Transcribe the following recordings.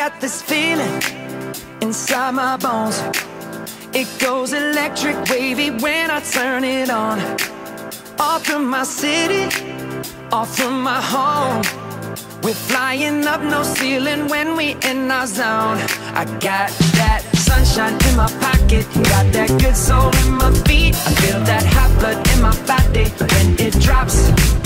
got this feeling inside my bones. It goes electric wavy when I turn it on. Off from my city, off from my home. We're flying up, no ceiling when we in our zone. I got that sunshine in my pocket, got that good soul in my feet. I feel that hot blood in my body when it drops.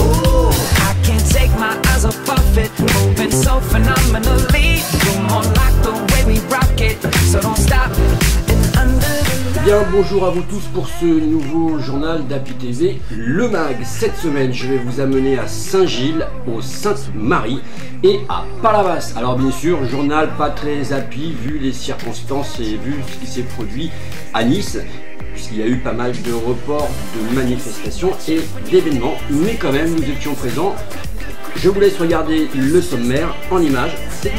Ooh, I can't take my eyes off of it, moving so phenomenally. You're more like the way we rock it, so don't stop. Bien, bonjour à vous tous pour ce nouveau journal d'Happy TV, le mag. Cette semaine, je vais vous amener à Saint-Gilles, au Sainte-Marie et à Palavas. Alors bien sûr, journal pas très happy vu les circonstances et vu ce qui s'est produit à Nice, puisqu'il y a eu pas mal de reports de manifestations et d'événements, mais quand même nous étions présents. Je vous laisse regarder le sommaire en images. C'est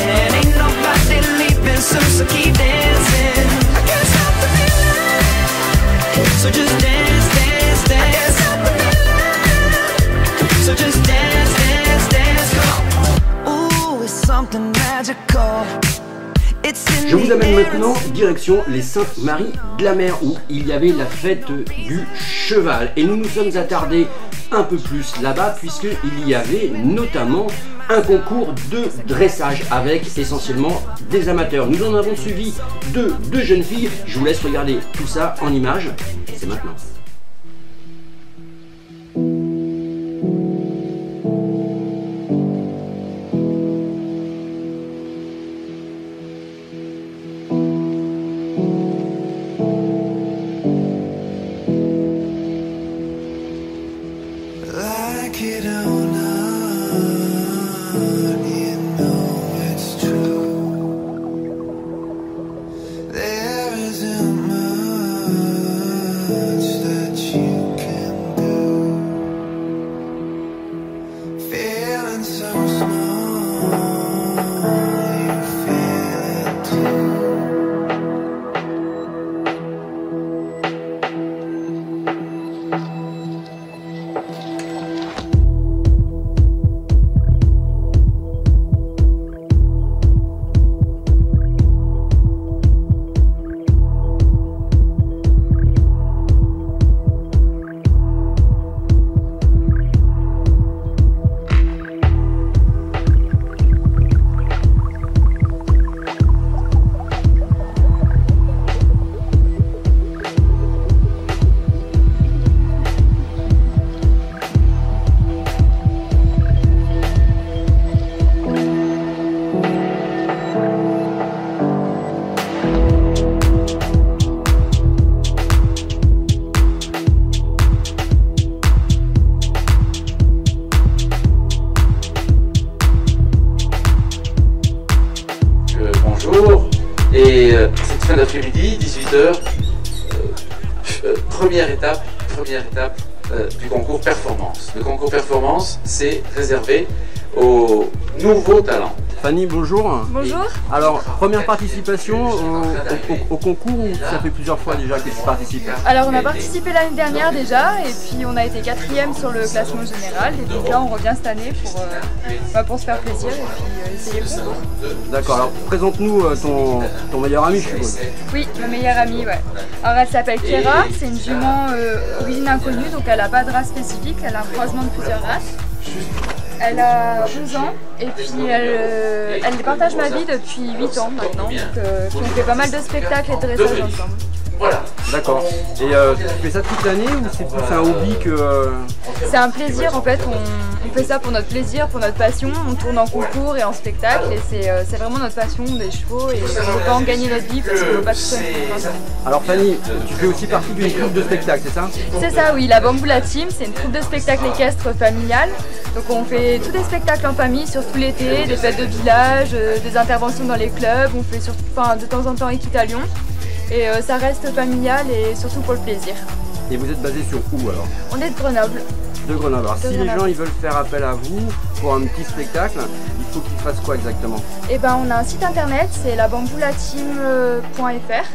and ain't nobody leaving soon, so keep dancing. I can't stop the feeling, so just dance, dance, dance. I can't stop the feeling, so just dance, dance, dance. Come on. Ooh, it's something magical. Je vous amène maintenant direction les Saintes-Maries de la Mer où il y avait la fête du cheval et nous nous sommes attardés un peu plus là-bas puisqu'il y avait notamment un concours de dressage avec essentiellement des amateurs. Nous en avons suivi deux jeunes filles. Je vous laisse regarder tout ça en images. C'est maintenant. Et cette fin d'après-midi, 18h, première étape du concours performance. Le concours performance, c'est réservé aux nouveaux talents. Fanny, bonjour. Bonjour. Alors, première participation au concours ou ça fait plusieurs fois déjà que tu participes? Alors, on a participé l'année dernière déjà et puis on a été 4e sur le classement général et donc là on revient cette année pour se faire plaisir et puis essayer le concours. D'accord, alors présente-nous ton meilleur ami, je suppose. Oui, ma meilleure amie, ouais. Alors elle s'appelle Kera, c'est une jument origine inconnue, donc elle n'a pas de race spécifique, elle a un croisement de plusieurs races. Elle a 12 ans et puis elle partage ma vie depuis 8 ans maintenant, donc on fait pas mal de spectacles et de dressage ensemble. Voilà. D'accord. Et tu fais ça toute l'année ou c'est plus un hobby que... C'est un plaisir en fait, on fait ça pour notre plaisir, pour notre passion, on tourne en concours et en spectacle et c'est vraiment notre passion des chevaux et on ne veut pas en gagner notre vie parce qu'on ne veut pas tout seul. Alors Fanny, tu fais aussi partie d'une troupe de spectacle, c'est ça? C'est ça, oui, la Bamboula Team, c'est une troupe de spectacle équestre familiale. Donc on fait tous des spectacles en famille, surtout l'été, des fêtes de village, des interventions dans les clubs, on fait de temps en temps Équitation. Et ça reste familial et surtout pour le plaisir. Et vous êtes basé sur où alors? On est de Grenoble. De Grenoble. Alors si les gens ils veulent faire appel à vous pour un petit spectacle, il faut qu'ils fassent quoi exactement? Eh ben on a un site internet, c'est labamboulateam.fr.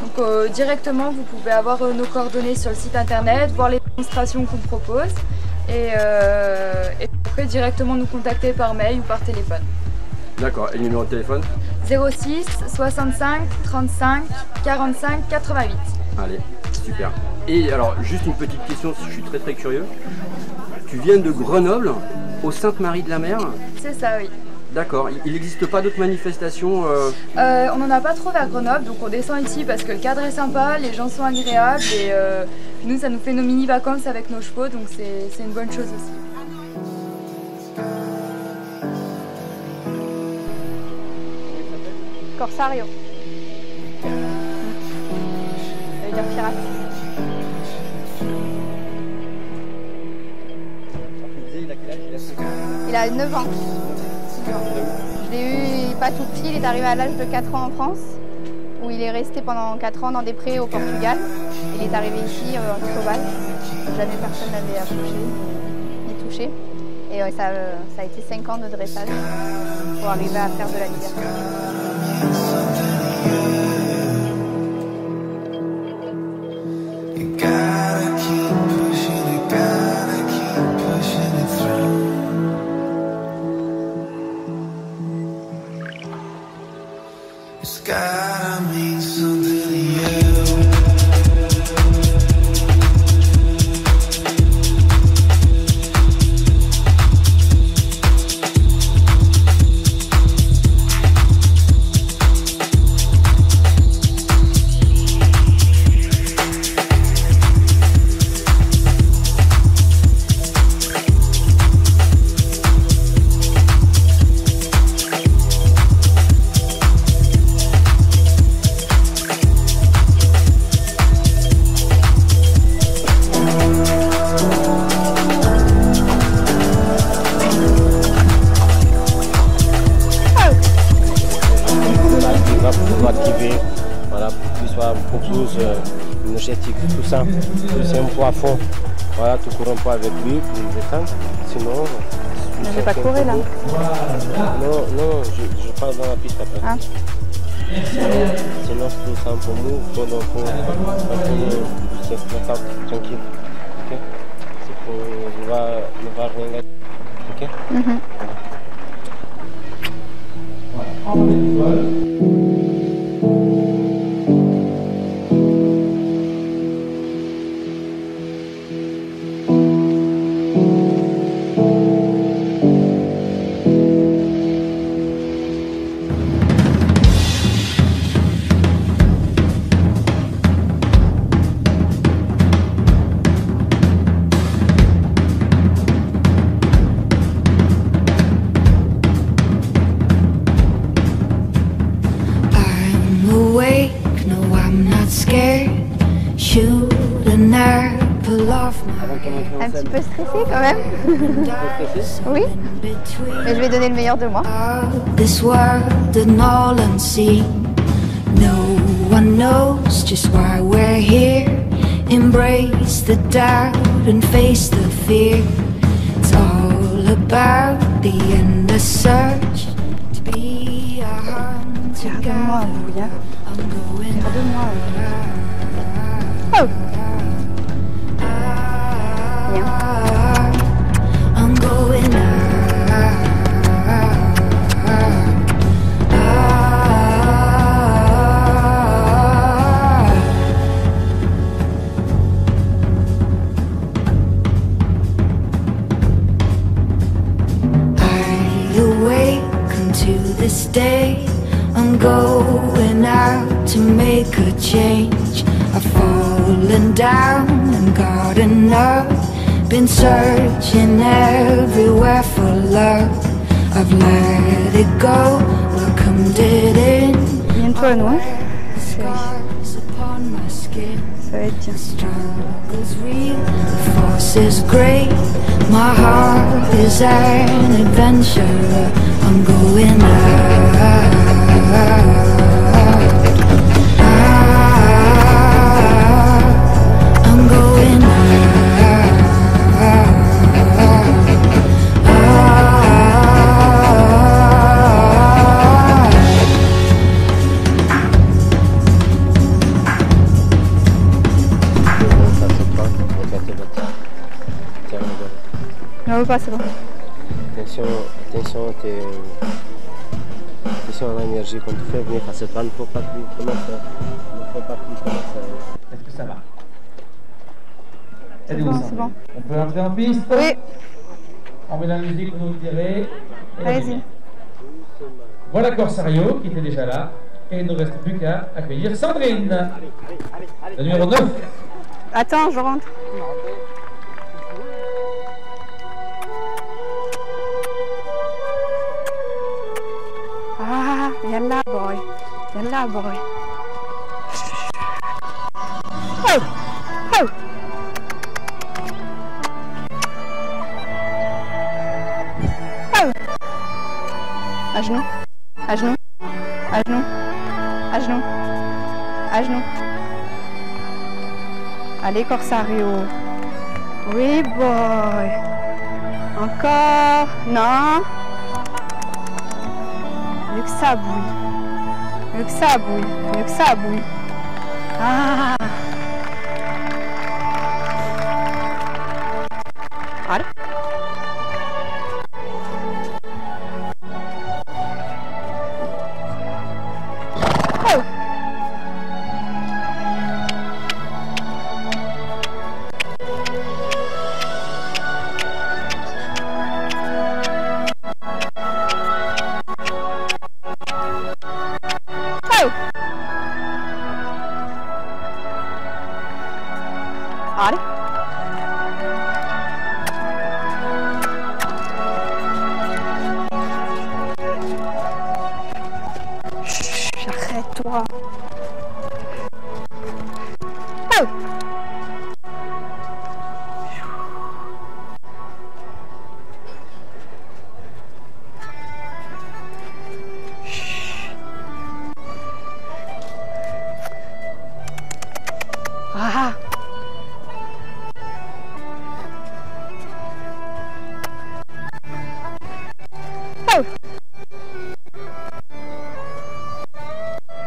Donc directement vous pouvez avoir nos coordonnées sur le site internet, voir les démonstrations qu'on propose et Vous pouvez directement nous contacter par mail ou par téléphone. D'accord, et le numéro de téléphone? 06 65 35 45 88. Allez, super. Et alors, juste une petite question, je suis très curieux. Tu viens de Grenoble, au Sainte-Marie-de-la-Mer? C'est ça, oui. D'accord, il n'existe pas d'autres manifestations On n'en a pas trop vers Grenoble, donc on descend ici parce que le cadre est sympa, les gens sont agréables et nous ça nous fait nos mini-vacances avec nos chevaux, donc c'est une bonne chose aussi. Corsario. Ça veut dire pirate. Il a 9 ans. Je l'ai eu pas tout petit, il est arrivé à l'âge de 4 ans en France, où il est resté pendant 4 ans dans des prés au Portugal. Il est arrivé ici sauvage, jamais personne l'avait approché ni touché. Et ça a été 5 ans de dressage pour arriver à faire de la liberté. It's gotta mean something to you. Voilà, pour qu'il soit beaucoup plus énergétique, tout ça. C'est un peu à fond. Voilà, tu cours un peu avec lui pour le détendre. Sinon. Je vais pas courir là. Non, je parle dans la piste après. Ah. Sinon, tout ça un peu mou, un peu se mettre tranquille. Ok? C'est pour ne va rien gâter. Ok? Un petit peu stressée quand même. Oui. Mais je vais donner le meilleur de moi. This world and all unseen. No one knows just why we're here. Embrace the doubt and face the fear. It's all about the endless search to be a hunter. Regarde-moi, regarde-moi. Oh. I'm going I awaken to this day. I'm going out to make a change. I've fallen down and gotten up. Been searching everywhere for love. I've let it go, welcomed it in. Viens-toi, noix. Ça va être bien. Struggle's real, the force is great. My heart is an adventurer. I'm going out. I'm going out. Non, pas, c'est bon. attention à l'énergie quand tu fais venir à ce plan, il ne faut pas plus commencer. Est-ce que ça va? C'est bon, c'est bon. On peut entrer en piste? Oui. On met la musique, vous nous le direz. Allez-y. Voilà Corsario qui était déjà là. Et il ne reste plus qu'à accueillir Sandrine. Le numéro 9. Attends, je rentre. Ah, yalla boy. Yalla boy. Oh! Oh! Oh! À genoux. À genoux. À genoux. À genoux. À genoux. Allez, Corsario. Oui, boy. Encore. Non. Mieux que ça bouille. Mieux que ça bouille. Mieux que ça bouille. Ah. Allez. Oh. Allez. Chut, arrête-toi. Oh. Ah. Oh.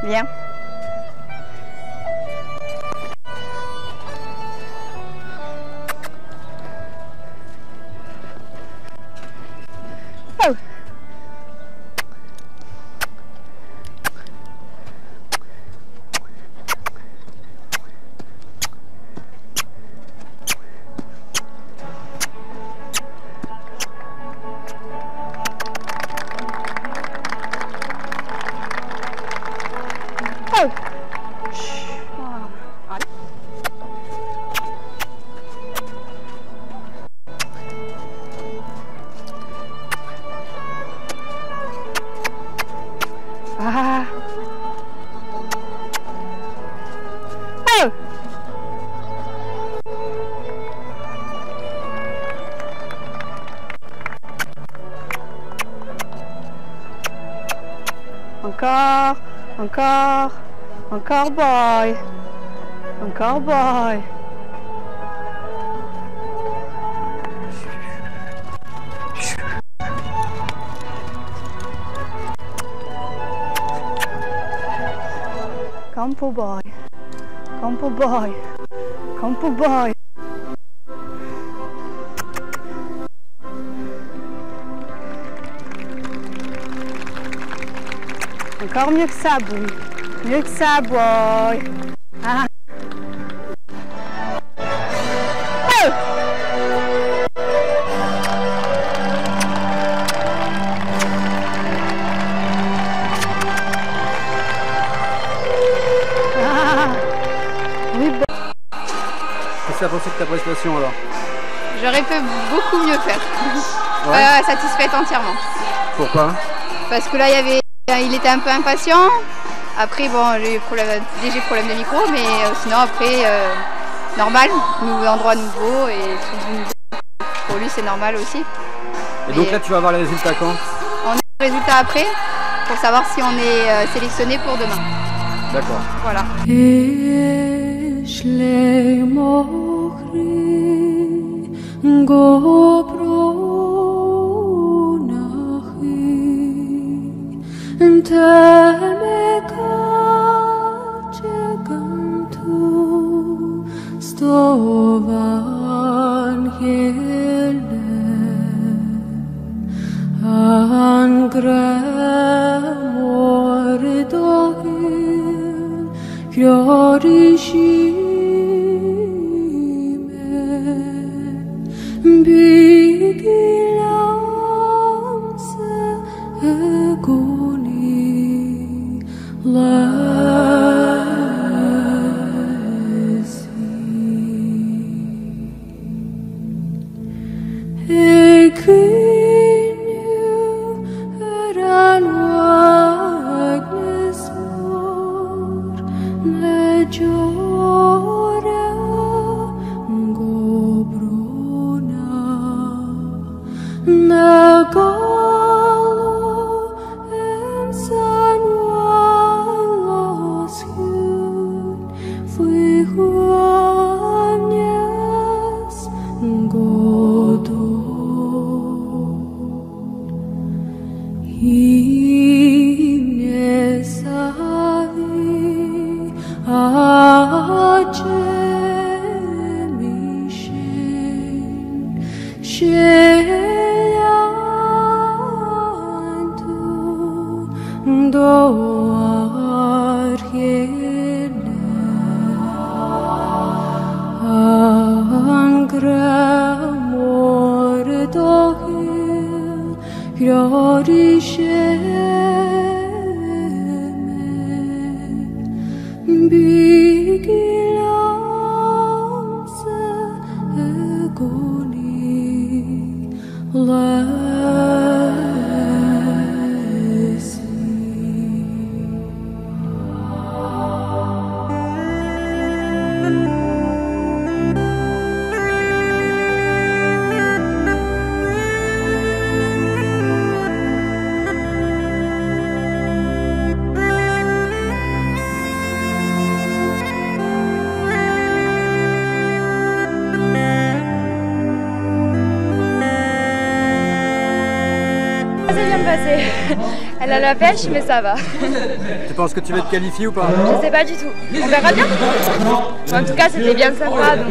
Bien. Oh. Oh. Allez. Ah. Oh. Encore, encore, encore boy, encore boy. Campo boy, campo boy, campo boy. Encore mieux que ça, boy. Mieux que ça, boy. Ah. Oh. Ah. Oui, bon. Qu'est-ce que tu as pensé de ta prestation alors? J'aurais pu beaucoup mieux faire. Ouais. Satisfaite entièrement. Pourquoi? Parce que là, il était un peu impatient. Après, bon, j'ai eu léger problème de micro, mais sinon, après, normal, endroit nouveau et tout nouveau. Pour lui, c'est normal aussi. Et donc là, tu vas avoir les résultats quand? On a les résultats après, pour savoir si on est sélectionné pour demain. D'accord. Voilà. Elle a la pêche, mais ça va. Tu penses que tu vas te qualifier ou pas? Je sais pas du tout. On verra bien. En tout cas, c'était bien sympa. Donc...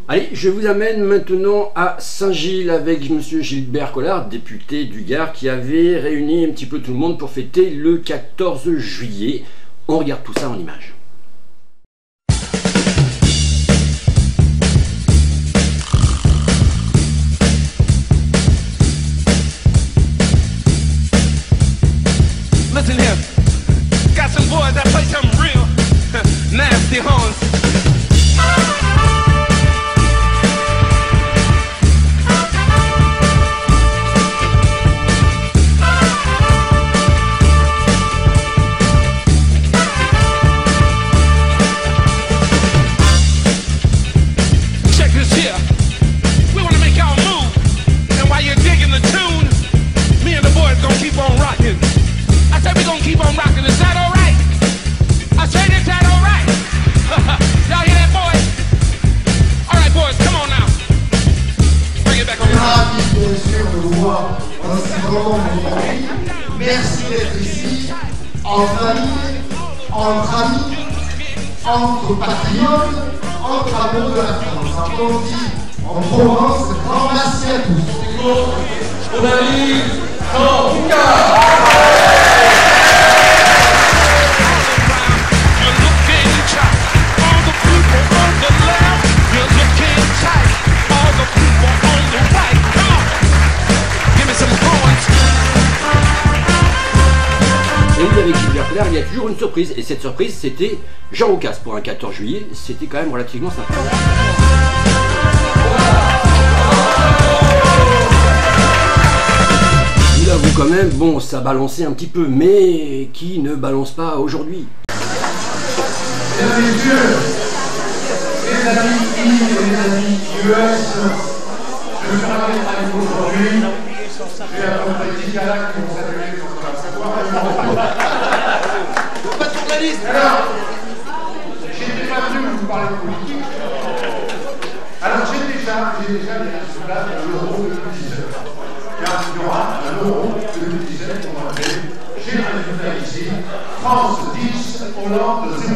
Allez, je vous amène maintenant à Saint-Gilles avec monsieur Gilbert Collard, député du Gard, qui avait réuni un petit peu tout le monde pour fêter le 14 juillet. On regarde tout ça en images. Listen here, got some boys that play some real nasty horns. Merci d'être ici, en famille, entre amis, entre patriotes, entre amoureux de la France. On dit en Provence, grand merci à tous. On arrive en You're looking tight. aujourd'hui avec Gilbert Claire, il y a toujours une surprise. Et cette surprise, c'était Jean Roucas pour un 14 juillet. C'était quand même relativement sympa. Je vous l'avoue quand même, bon, ça balançait un petit peu, mais qui ne balance pas aujourd'hui? Mesdames et messieurs, les amis I et les amis US, je suis ravi d'être avec vous aujourd'hui. Je vais accompagner petit gars qui vont saluer quand on va savoir. Pas de journaliste. Alors, j'étais pas venu vous parler de politique. Alors j'ai déjà mis sur place l'euro 2019. Car il y aura un euro 2017 qu'on va appeler, j'ai le résultat ici, France 10, Hollande 0.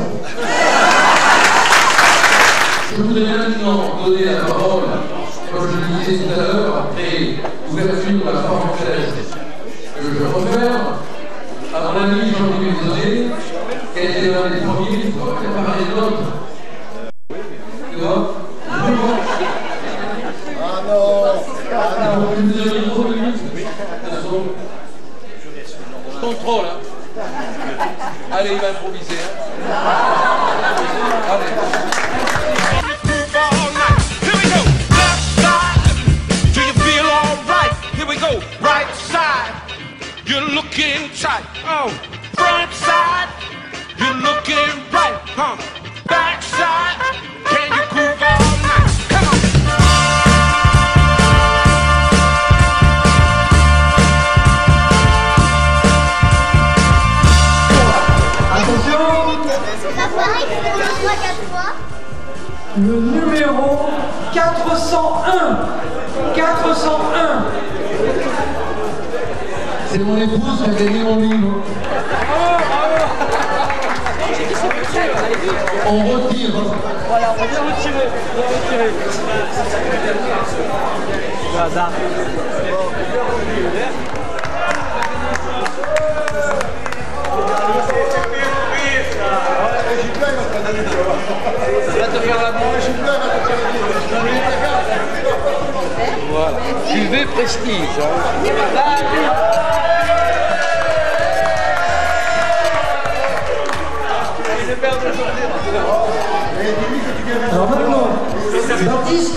Je voudrais maintenant donner la parole, comme je le disais tout à l'heure, après l'ouverture de la française que je refaire, à mon ami Jean-Louis Mézonnet, qui a été l'un des premiers ministres, qui a parlé de l'autre. Tu vois? Ah non! Je contrôle, hein. Allez, il va improviser, hein. Allez. Right side, you're looking tight. Oh, front side, you're looking right. Huh? Back side, can you groove all night? Come on. Attention! Ça paraît que c'est le 3 4 fois. Le numéro 401. 401. C'est mon épouse qui a gagné mon livre. On retire. Voilà, on vient retirer. On vient retirer. Le hasard. Ça va te faire la manche. Voilà. Cuvée prestige. Alors maintenant, Baptiste.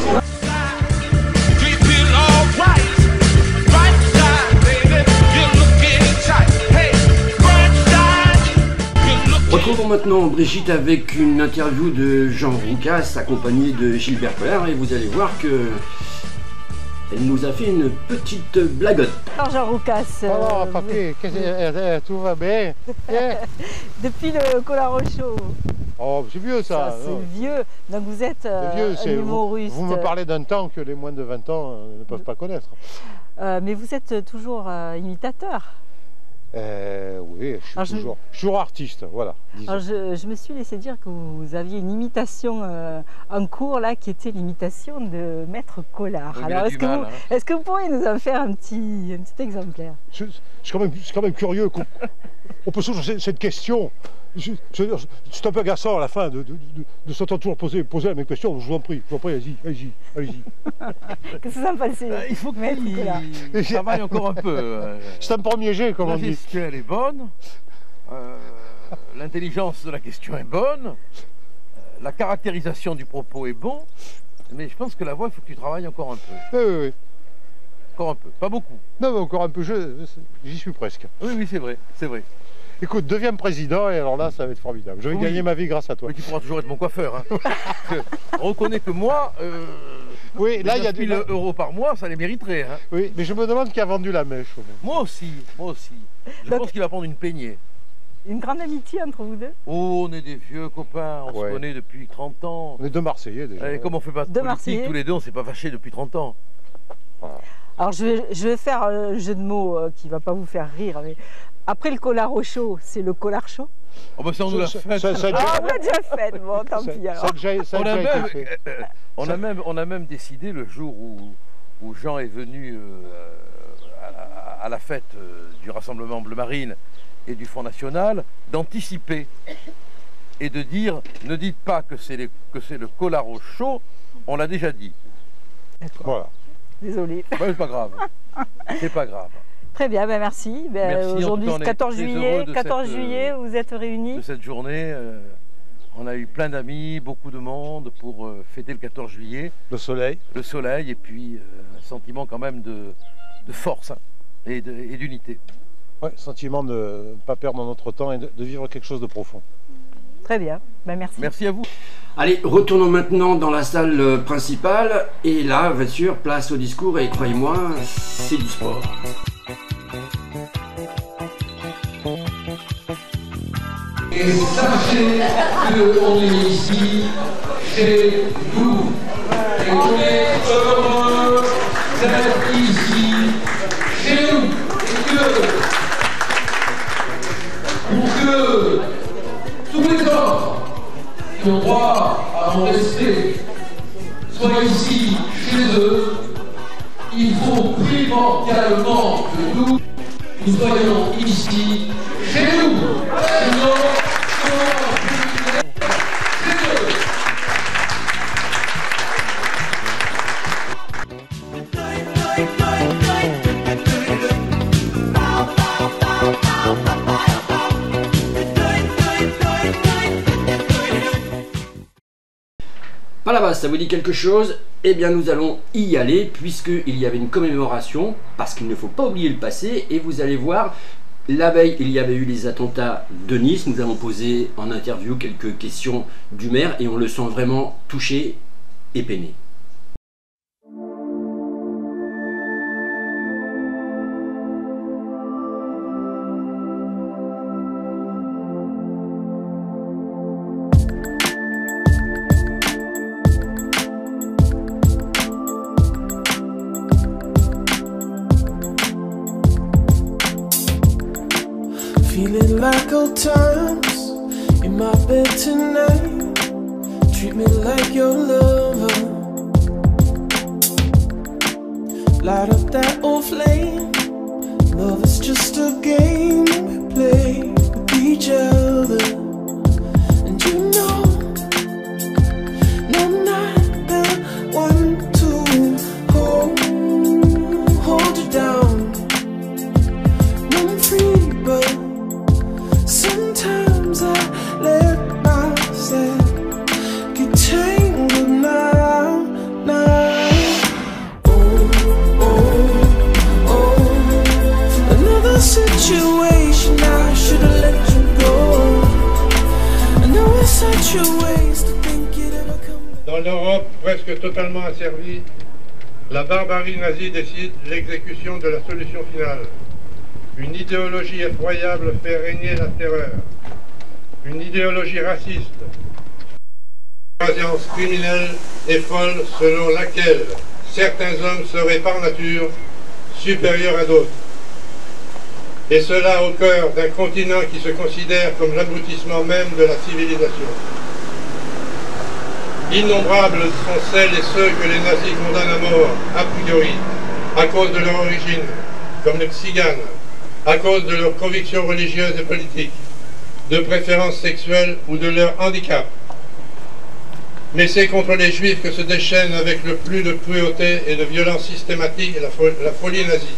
Retrouvons maintenant Brigitte avec une interview de Jean Roucas accompagné de Gilbert Claire et vous allez voir que elle nous a fait une petite blagotte. Alors Jean Roucas, oh papy, tout va bien. Depuis le Collarocho. Oh, c'est vieux ça. C'est vieux. Donc vous êtes un humoriste. Vous me parlez d'un temps que les moins de 20 ans ne peuvent pas connaître. Mais vous êtes toujours imitateur. Oui, je suis toujours artiste, voilà. Alors je me suis laissé dire que vous aviez une imitation en cours là qui était l'imitation de Maître Collard. Oui, alors est-ce que vous pourriez nous en faire un petit exemplaire? Je suis quand même curieux qu'on peut toujours cette question. C'est un peu agaçant à la fin de s'entendre toujours poser la même question. Je vous en prie, allez-y. Qu'est-ce que vous en pensez? Il faut qu'il travaille encore un peu. C'est un premier jet, comme on dit. La gestuelle est bonne, l'intelligence de la question est bonne, la caractérisation du propos est bon, mais je pense que la voix, il faut que tu travailles encore un peu. Oui. Encore un peu, pas beaucoup. Non, mais encore un peu, j'y suis presque. Oui, c'est vrai. Écoute, deviens président et alors là, ça va être formidable. Je vais gagner ma vie grâce à toi. Mais tu pourras toujours être mon coiffeur. Hein. Reconnais que moi, oui, là, il y a 1000 € par mois, ça les mériterait. Hein. Oui, mais je me demande qui a vendu la mèche. Moi aussi. Je pense qu'il va prendre une peignée. Une grande amitié entre vous deux? Oh, on est des vieux copains, on se connaît depuis 30 ans. On est deux Marseillais déjà. Et comme on fait pas de politique, tous les deux, on s'est pas fâchés depuis 30 ans. Voilà. Alors je vais faire un jeu de mots qui va pas vous faire rire, mais après le Collarocho, c'est le Collard chaud? Oh bah ça on nous l'a fait. On l'a déjà fait, bon tant pis alors. On a même décidé le jour où Jean est venu à la fête du Rassemblement Bleu Marine et du Front National, d'anticiper et de dire ne dites pas que c'est le Collarocho, on l'a déjà dit. D'accord. Voilà. Désolé. Ouais, c'est pas grave. C'est pas grave. Très bien, ben merci. Merci. Aujourd'hui, 14 juillet, vous êtes réunis. De cette journée, on a eu plein d'amis, beaucoup de monde pour fêter le 14 juillet. Le soleil. Le soleil, et puis un sentiment quand même de force et d'unité. Ouais, sentiment de ne pas perdre notre temps et de vivre quelque chose de profond. Très bien, ben merci. Merci à vous. Allez, retournons maintenant dans la salle principale. Et là, bien sûr, place au discours. Et croyez-moi, c'est du sport. Et sachez qu'on est ici chez vous. Et qu'on est heureux d'être ici chez nous. Et pour que tous les hommes qui ont droit à en rester soient ici chez eux, il faut primordialement que nous soyons ici chez nous. Sinon, Palavas, ça vous dit quelque chose? Eh bien nous allons y aller puisqu'il y avait une commémoration, parce qu'il ne faut pas oublier le passé, et vous allez voir, la veille il y avait eu les attentats de Nice, nous avons posé en interview quelques questions du maire et on le sent vraiment touché et peiné. Feeling like old times in my bed tonight. Treat me like your lover. Light up that old flame. Love is just a game we play with each other. And you know, no, I'm not the one to hold you down. No, I'm free, but sometimes I let myself get tangled now. Oh, another situation I should've let you go. I know it's such a waste to think it ever come. Dans l'Europe presque totalement asservie, la barbarie nazie décide l'exécution de la solution finale. Une idéologie effroyable fait régner la terreur. Une idéologie raciste, une croyance criminelle et folle selon laquelle certains hommes seraient par nature supérieurs à d'autres. Et cela au cœur d'un continent qui se considère comme l'aboutissement même de la civilisation. Innombrables sont celles et ceux que les nazis condamnent à mort, a priori, à cause de leur origine, comme les tziganes, à cause de leurs convictions religieuses et politiques, de préférences sexuelles ou de leur handicap. Mais c'est contre les juifs que se déchaîne avec le plus de cruauté et de violence systématique la folie nazie.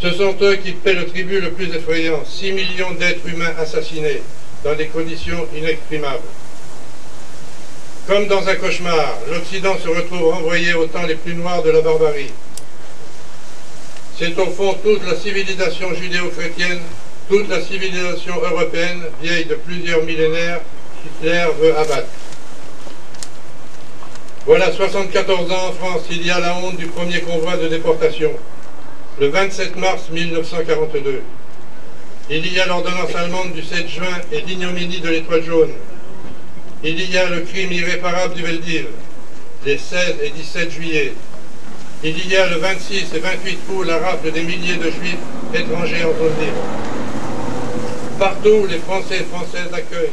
Ce sont eux qui paient le tribut le plus effrayant, 6 millions d'êtres humains assassinés dans des conditions inexprimables. Comme dans un cauchemar, l'Occident se retrouve renvoyé au temps les plus noirs de la barbarie. C'est au fond toute la civilisation judéo-chrétienne, toute la civilisation européenne, vieille de plusieurs millénaires, qu'Hitler veut abattre. Voilà 74 ans en France, il y a la honte du premier convoi de déportation, le 27 mars 1942. Il y a l'ordonnance allemande du 7 juin et l'ignominie de l'étoile jaune. Il y a le crime irréparable du Veldiv, les 16 et 17 juillet. Il y a le 26 et 28 août la rafle des milliers de juifs étrangers en zone libre. Partout, les Français et Françaises accueillent.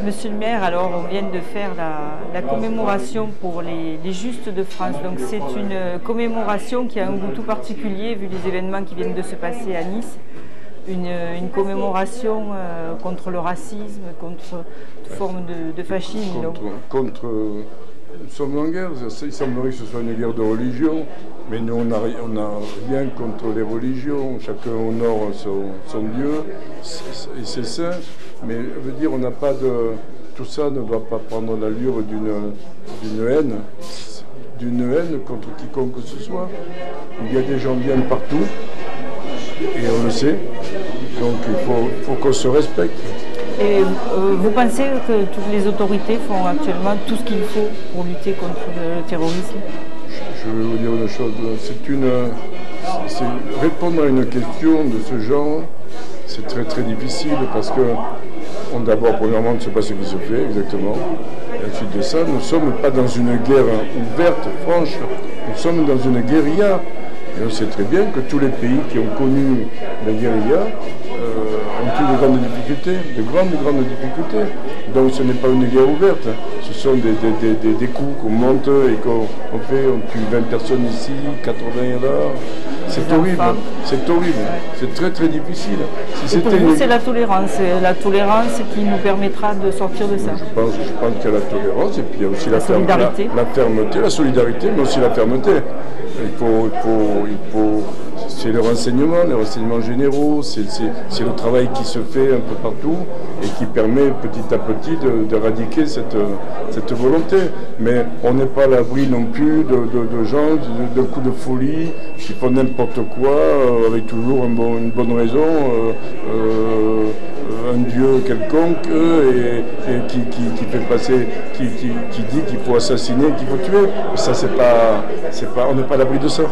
Monsieur le maire, alors on vient de faire la commémoration pour les Justes de France. Donc c'est une commémoration qui a un goût tout particulier vu les événements qui viennent de se passer à Nice. Une commémoration contre le racisme, contre toute forme de fascisme. Nous sommes en guerre, il semblerait que ce soit une guerre de religion, mais nous on n'a rien contre les religions, chacun honore son Dieu, et c'est saint, mais je veux dire, on n'a pas de... Tout ça ne doit pas prendre l'allure d'une haine contre quiconque que ce soit. Il y a des gens bien partout, et on le sait, donc il faut qu'on se respecte. Et vous pensez que toutes les autorités font actuellement tout ce qu'il faut pour lutter contre le terrorisme? Je vais vous dire une chose, répondre à une question de ce genre, c'est très très difficile parce que, d'abord, premièrement, on ne sait pas ce qui se fait exactement, et ensuite de ça, nous ne sommes pas dans une guerre ouverte, franche, nous sommes dans une guérilla. Et on sait très bien que tous les pays qui ont connu la guérilla ont eu de grandes difficultés, Donc ce n'est pas une guerre ouverte, ce sont des coups qu'on monte et qu'on fait, on tue 20 personnes ici, 80 là. C'est horrible, c'est très très difficile. Si pour vous, c'est la tolérance qui nous permettra de sortir de ça. Je pense qu'il y a la tolérance et puis il y a aussi la fermeté, la solidarité, mais aussi la fermeté. C'est les renseignements généraux, c'est le travail qui se fait un peu partout et qui permet petit à petit d'éradiquer cette volonté. Mais on n'est pas à l'abri non plus de gens, d'un coup de folie, qui font n'importe quoi, avec toujours une bonne raison, un dieu quelconque, et qui fait passer, qui dit qu'il faut assassiner, qu'il faut tuer. Ça, on n'est pas à l'abri de ça.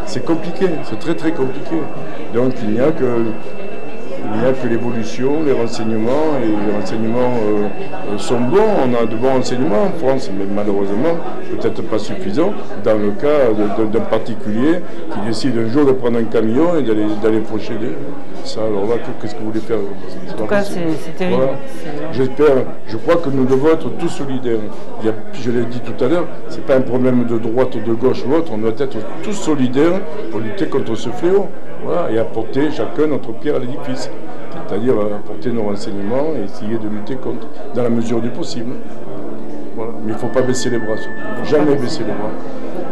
C'est compliqué, c'est très très compliqué. Donc il n'y a que l'évolution, les renseignements, et les renseignements sont bons. On a de bons renseignements en France, mais malheureusement, peut-être pas suffisants, dans le cas d'un particulier qui décide un jour de prendre un camion et d'aller faucher ça. Alors là, qu'est-ce que vous voulez faire? En tout cas, c'est terrible. Voilà. Je crois que nous devons être tous solidaires. Je l'ai dit tout à l'heure, ce n'est pas un problème de droite, de gauche ou autre, on doit être tous solidaires pour lutter contre ce fléau. Voilà, et apporter chacun notre pierre à l'édifice, c'est-à-dire apporter nos renseignements et essayer de lutter contre, dans la mesure du possible. Voilà. Mais il ne faut pas baisser les bras, jamais baisser les bras,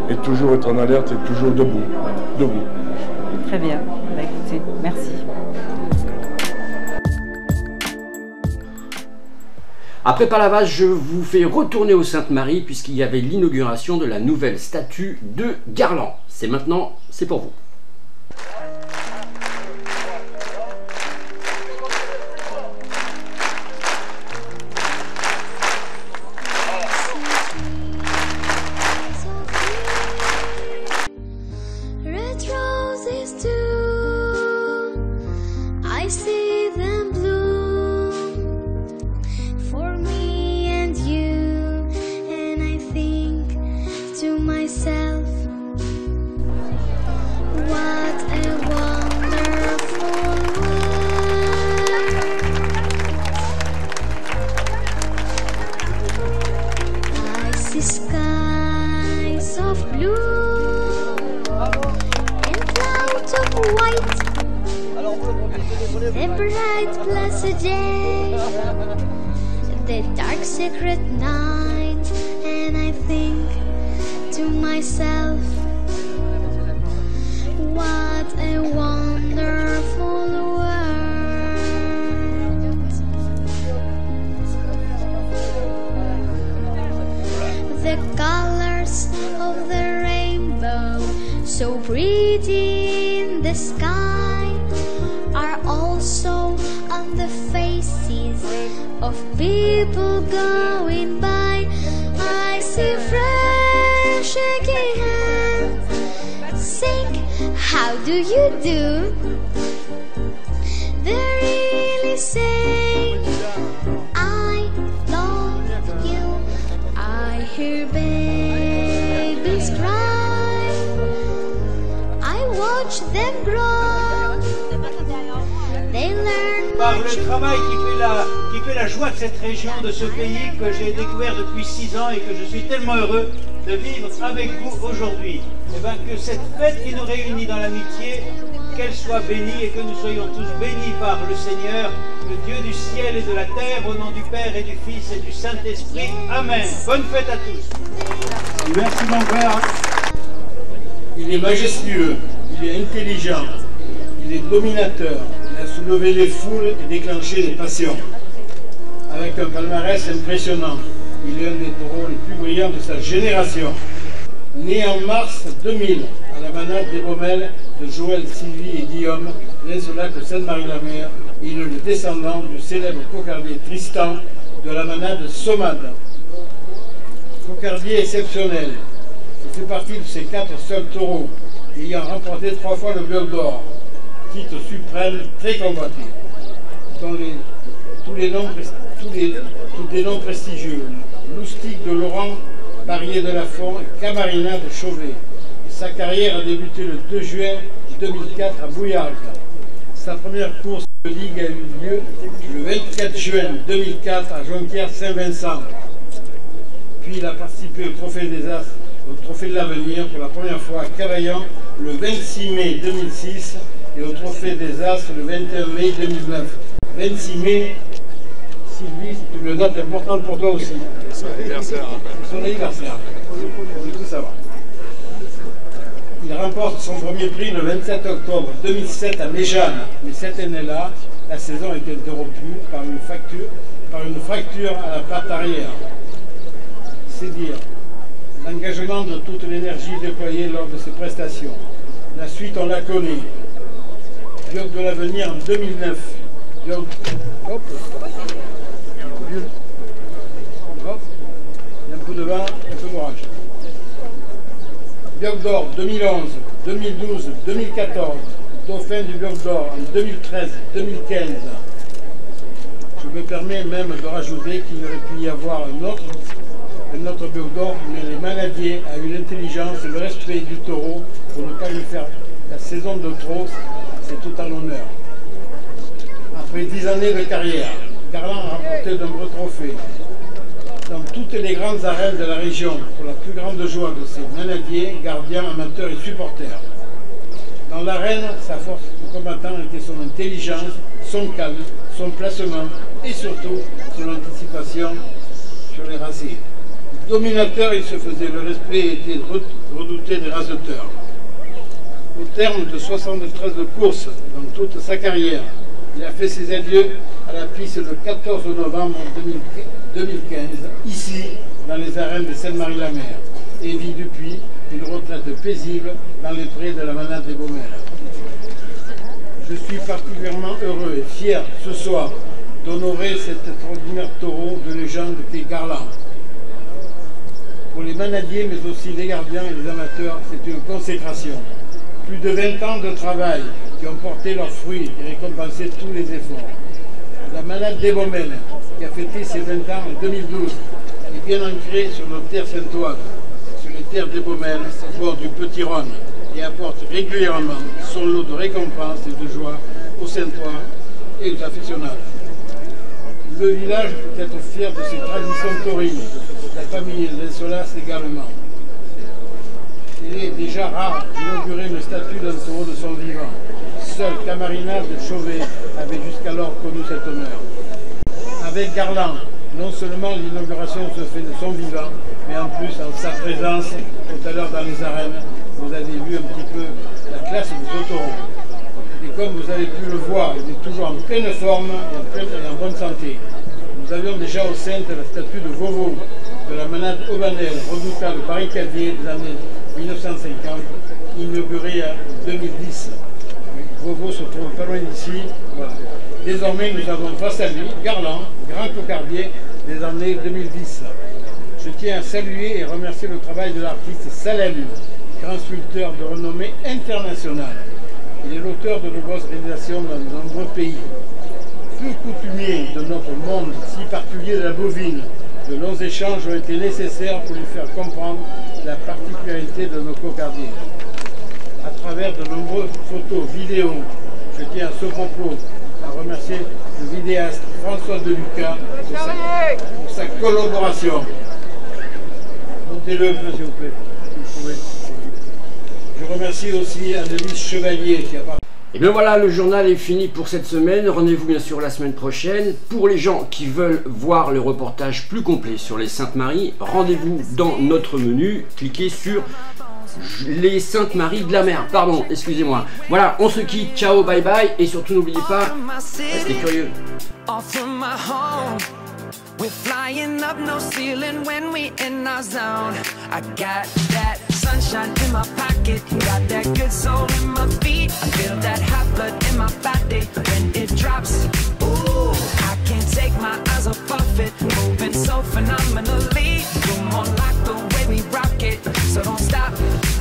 et toujours être en alerte et toujours debout. Très bien, bah, écoutez, merci. Après Palavas, je vous fais retourner au Sainte-Marie puisqu'il y avait l'inauguration de la nouvelle statue de Garland. C'est maintenant, c'est pour vous. The bright blessed day, the dark secret night, and I think to myself, what a wonderful world. The colors of the rainbow, so pretty in the sky, are also on the faces of people going by. I see friends shaking hands, sing, how do you do? They're really saying, I love you. I hear babies cry, I watch them grow. They learn much more. peu la joie de cette région, de ce pays que j'ai découvert depuis 6 ans et que je suis tellement heureux de vivre avec vous aujourd'hui. Et bien que cette fête qui nous réunit dans l'amitié, qu'elle soit bénie et que nous soyons tous bénis par le Seigneur, le Dieu du ciel et de la terre, au nom du Père et du Fils et du Saint-Esprit. Amen. Bonne fête à tous. Merci mon frère. Il est majestueux, il est intelligent, il est dominateur, il a soulevé les foules et déclenché les passions. Avec un palmarès impressionnant, il est un des taureaux les plus brillants de sa génération. Né en mars 2000 à la manade des Baumelles de Joël, Sylvie et Guillaume, l'Ince-Lac de Sainte-Marie-la-Mer, il est le descendant du célèbre cocardier Tristan de la manade Sommade. Cocardier exceptionnel, il fait partie de ces 4 seuls taureaux, ayant remporté 3 fois le Globe d'Or, titre suprême très combattu, dont tous des noms prestigieux, Loustic de Laurent, Barrier de Lafont et Camarina de Chauvet. Sa carrière a débuté le 2 juin 2004 à Bouillargues. Sa première course de ligue a eu lieu le 24 juin 2004 à Jonquière-Saint-Vincent. Puis il a participé au Trophée des As, au Trophée de l'Avenir pour la première fois à Cavaillon le 26 mai 2006 et au Trophée des As le 21 mai 2009. 26 mai, Sylvie, c'est une date importante pour toi aussi. C'est son anniversaire. C'est son anniversaire. On veut tout savoir. Il remporte son premier prix le 27 octobre 2007 à Méjane. Mais cette année-là, la saison est interrompue par une fracture à la patte arrière. C'est dire l'engagement de toute l'énergie déployée lors de ses prestations. La suite, on la connaît. Globe de l'Avenir en 2009. Hop. Hop. Il y a un peu de vent, un peu d'orage. Globe d'Or 2011, 2012, 2014. Dauphin du Globe d'Or en 2013, 2015. Je me permets même de rajouter qu'il aurait pu y avoir un autre Globe d'Or, mais les manadiers a eu l'intelligence et le respect du taureau pour ne pas lui faire la saison de trop. C'est tout en honneur. Après 10 années de carrière, Garland a remporté de nombreux trophées dans toutes les grandes arènes de la région pour la plus grande joie de ses manadiers, gardiens, amateurs et supporters. Dans l'arène, sa force de combattant était son intelligence, son calme, son placement et surtout son anticipation sur les racines. Dominateur, il se faisait le respect et était redouté des raseteurs. Au terme de 73 de courses dans toute sa carrière, il a fait ses adieux à la piste le 14 novembre 2015, ici, dans les arènes de Sainte-Marie-la-Mer, et vit depuis une retraite paisible dans les prés de la manade des Baumelles. Je suis particulièrement heureux et fier ce soir d'honorer cet extraordinaire taureau de légende qu'est Garland. Pour les manadiers, mais aussi les gardiens et les amateurs, c'est une consécration. Plus de 20 ans de travail qui ont porté leurs fruits et récompensé tous les efforts. La manade des Baumelles, qui a fêté ses 20 ans en 2012, est bien ancrée sur nos terres saintoises, sur les terres des Baumelles, au bord du Petit Rhône, et apporte régulièrement son lot de récompenses et de joie aux Saintois et aux aficionados. Le village peut être fier de ses traditions taurines, la famille Lensolas également. Il est déjà rare d'inaugurer une statue d'un taureau de son vivant. Seul Camarina de Chauvet avait jusqu'alors connu cet honneur. Avec Garland, non seulement l'inauguration se fait de son vivant, mais en plus en sa présence tout à l'heure dans les arènes, vous avez vu un petit peu la classe de ce taureau. Et comme vous avez pu le voir, il est toujours en pleine forme et en bonne santé. Nous avions déjà au centre la statue de Vovo, de la manade Aubanel, redoutable barricadier des années 1950, inaugurée en 2010. Vovo se trouve pas loin d'ici. Voilà. Désormais, nous avons face à lui Garland, grand cocardier des années 2010. Je tiens à saluer et remercier le travail de l'artiste Salem, grand sculpteur de renommée internationale. Il est l'auteur de nombreuses réalisations dans de nombreux pays. Peu coutumiers de notre monde, si particulier de la bovine, de longs échanges ont été nécessaires pour lui faire comprendre la particularité de nos cocardiers. À travers de nombreuses photos, vidéos, je tiens à ce propos à remercier le vidéaste François Deluca pour sa collaboration. Montez-le, s'il vous plaît, si vous pouvez. Je remercie aussi Annelise Chevalier qui a participé. Et bien voilà, le journal est fini pour cette semaine. Rendez-vous bien sûr la semaine prochaine. Pour les gens qui veulent voir le reportage plus complet sur les Saintes Maries, rendez-vous dans notre menu. Cliquez sur les Saintes Maries de la Mer. Pardon, excusez-moi. Voilà, on se quitte. Ciao, bye bye. Et surtout, n'oubliez pas, restez curieux. We're flying up, no ceiling when we in our zone. I got that sunshine in my pocket, got that good soul in my feet. I feel that hot blood in my body when it drops. Ooh, I can't take my eyes off of it, moving so phenomenally. You're more like the way we rock it, so don't stop.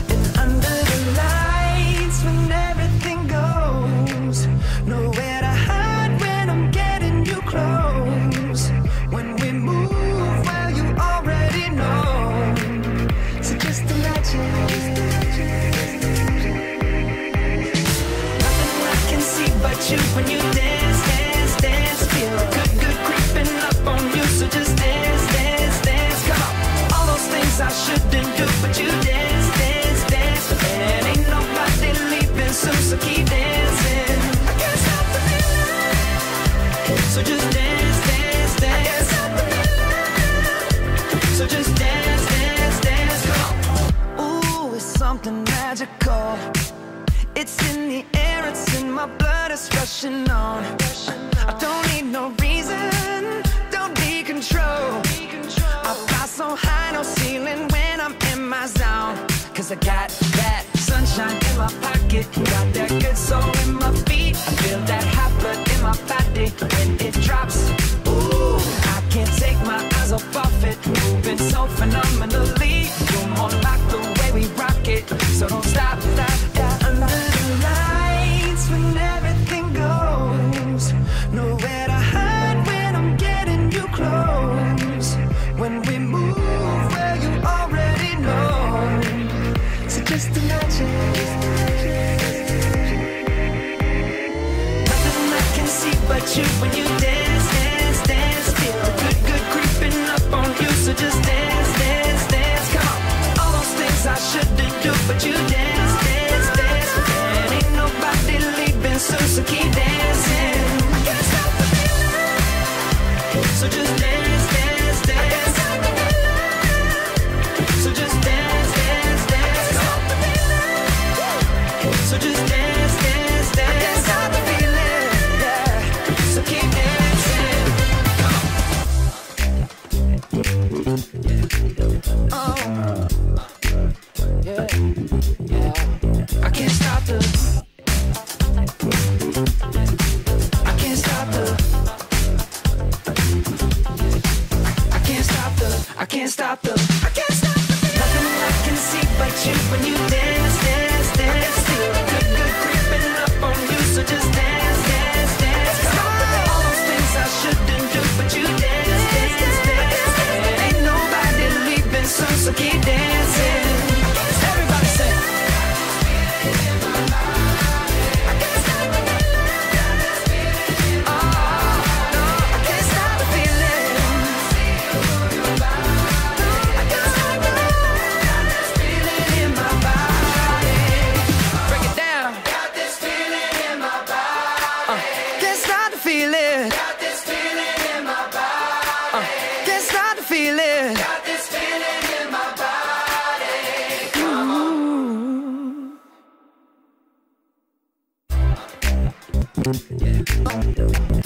And under the lights when everything goes, nowhere to hide when I'm getting you close. When we move, well, you already know. So just imagine. Nothing I can see but you when you dance, dance, dance. Feel good, good creeping up on you. So just dance, dance, dance. Come on. All those things I shouldn't do, but you dance, dance, dance. And ain't nobody leaving soon, so keep dancing. I can't stop the feeling. So just dance, dance, dance. So just dance, dance, dance, come on. Ooh, it's something magical. It's in the air, it's in my blood, it's rushing on. I don't need no reason, don't need control. I fly so high, no ceiling when I'm in my zone. Cause I got that sunshine in my pocket, got that good soul in my feet. I feel that hot blood in my body when it drops. Ooh, I can't take my eyes off of it, moving so phenomenally. You're more like the way we rock it, so don't stop, stop, stop. Under the lights when everything goes, nowhere to hide when I'm getting you close. When we move, well, you already know. So just imagine. Nothing I can see but you when you dance, dance, dance. Feel good, good creeping up on you. So just dance, dance, dance. Come on. All those things I shouldn't do, but you dance, dance, dance. And ain't nobody leaving soon, so keep dancing. I can't stop the feeling. So just dance, dance, dance. So just dance, dance, dance. So just dance, dance, dance. I can't stop the feeling, yeah. So keep dancing. Oh, yeah, yeah. I can't stop the. I can't stop the. I can't stop the. I can't stop the. I can't stop the. Nothing I can see but you when you dance, dance, dance. Feel good, good creeping up on you. So just dance, dance, dance. All those things I shouldn't do, but you dance, dance, dance. And ain't nobody leaving soon, so keep dancing. Everybody say. Yeah.